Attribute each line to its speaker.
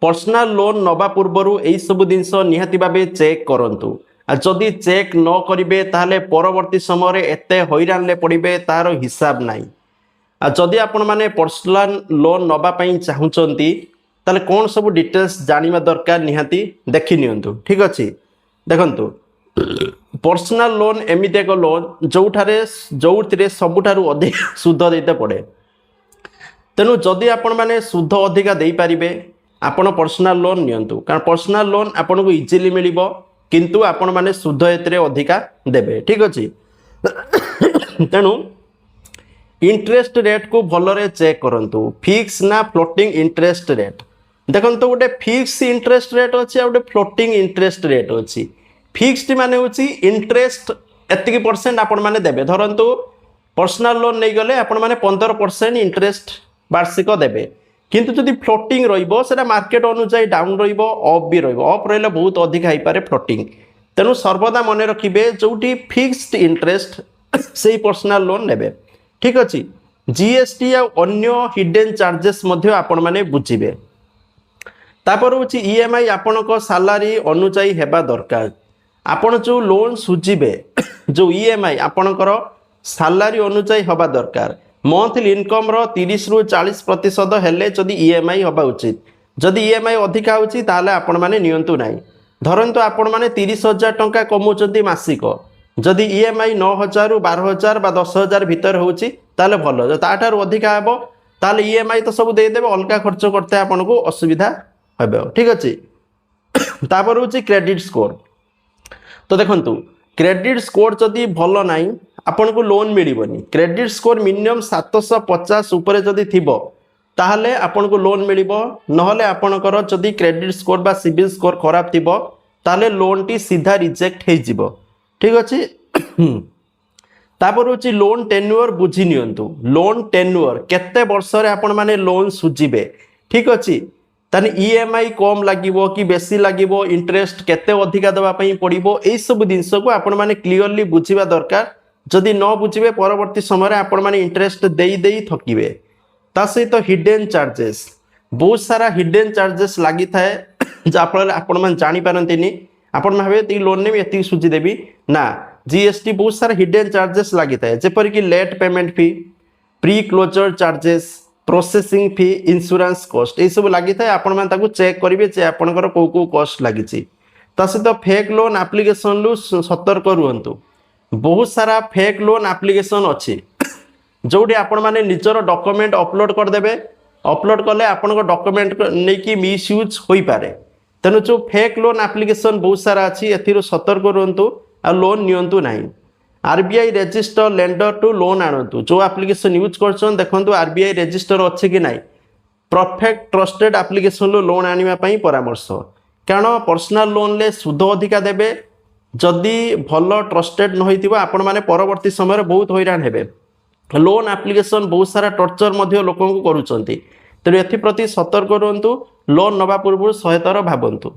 Speaker 1: Personal loan नवा पूर्वर यही सब जिनस निहाती भाव चेक करूँ जदि चेक न करेंगे ताहले परवर्ती समय एत हैरान पड़े तार हिसाब नाई जदि आपण मैंने पर्सनल लोन नवापाई चाहूँगी ताले कौन सब डिटेल्स जानिबा दरकार निहाती देखि नियंतु ठीक अच्छे देखंतु पर्सनल लोन एमती एक लोन जो सबुठारु अधिक सुध देते पड़े तेणु जदि आपण मैंने सुध अधिका दे पारिबे आपण पर्सनल लोन नियंतु कारण पर्सनल लोन आपन को इजिली मिलिबो किंतु आपण मैंने सुध एतरे अधिका देबे ठीक अच्छे तेणु इंटरेस्ट रेट को भलरे चेक करंतु फिक्स ना फ्लोटिंग इंटरेस्ट रेट देखो तो गोटे फिक्स इंटरेस्ट रेट अच्छी गोटे फ्लोटिंग इंटरेस्ट रेट अच्छी फिक्सड माने होची इंटरेस्ट एतिकी परसेंट आपण माने देबे धरंतु पर्सनल लोन नहीं गले आपण माने 15% इंटरेस्ट वार्षिक देबे किंतु जदि फ्लोटिंग रहिबो सेटा मार्केट अनुसार डाउन रहिबो अप भी रहिबो अप रहिले बहुत अधिक हाई पारे फ्लोटिंग तेनु सर्वदा मने रखिबे जोटी फिक्स्ड इंटरेस्ट सेही पर्सनल लोन नेबे ठीक अच्छे जीएसटी आ अन्य हिडन चार्जेस मध्य आपण माने बुझिबे तापर होची ईएमआई आपणक सालारी अनुसार हेबा दरकार आपण जो लोन सुझिबे जो ईएमआई आपणकर सालारी अनुसार हवा दरकार मंथली इनकम रो 30 रु 40% हेले जदि ईएमआई हवा उचित जदि ईएमआई अधिका होची ताले आपण माने नियंतु नाही धरंतु आपण माने 30,000 टंका कमौचंती मासिक जदि ईएमआई 9,000 रु 12,000 बा 10,000 भीतर होची ताले भलो जो ताठार अधिका हेबो ताले ईएमआई तो सब दे देबे अलगा खर्च करते आपण को असुविधा हेबो ठीक अछि तापर होची क्रेडिट स्कोर तो देखंतु क्रेडिट स्कोर जदि भलो नाही आपण को लोन मिलिबनी क्रेडिट स्कोर मिनिमम 750 ऊपर जदि थिबो ताहले आपण को लोन मिलिबो नहले आपणकर जदि क्रेडिट स्कोर बा सिबिल स्कोर खराब थिबो ताहले लोन टी सीधा रिजेक्ट हे जिवो ठीक अच्छे तापर होची लोन टेन्यूअर बुझी नियंतु लोन टेन्यूअर केते वर्ष रे आपण माने लोन सुझिबे ठीक अच्छे ताने ईएमआई कम लागिबो कि बेसी लागिबो इंटरेस्ट केते अधिका देबा पई पड़िबो एई सब जिंस को आपण माने क्लियरली बुझिबा दरकार जदि न बुझिबे परवर्ती समय रे आपण माने इंटरेस्ट देई देई थकिबे ता सहित हिडन चार्जेस बहुत सारा हिडन चार्जेस लागि थाए जा फल आपण माने जानि पारंतिनी आपण भाबे ती लोन ने एति सुझि देबी ना जीएसटी बहुत सारा हिडन चार्जेस लागि थाए जेपर कि late payment fee pre closure charges processing fee insurance cost ये सब लगी था आपण मैंने ताकू चेक करेंगे जे आपणकर कौ कौ कॉस्ट लगी सहित फेक लोन एप्लिकेशन लु सतर्क रुहतु बहुत सारा फेक लोन एप्लिकेशन अच्छी जोटी आपण मैंने निजर डॉक्यूमेंट अपलोड करदे अपलोड कले आपण डॉक्यूमेंट नहीं कि मिसयूज हो पारे तेणु जो फेक लोन एप्लिकेशन बहुत सारा अच्छी एथिरो सतर्क रुहतु आ लोन नियंतु नहीं आरबीआई रजिस्टर लेंडर टू लोन आणतु जो एप्लिकेशन यूज कर देखो आरबीआई रजिस्टर अच्छे कि नहीं परफेक्ट ट्रस्टेड एप्लिकेशन लोन आनिबा पई परामर्श कारण पर्सनल लोन ले सुध अधिका देबे जदि भल ट्रस्टेड न होइतिबो आपण माने परवर्ती समय बहुत हैरान हेबे लोन एप्लिकेशन बहुत सारा टर्चर मध्य लोक को करूचंती तेणु एथि प्रति सतर्क रहंतु लोन नवा पूर्व 100 थर भाबंतु।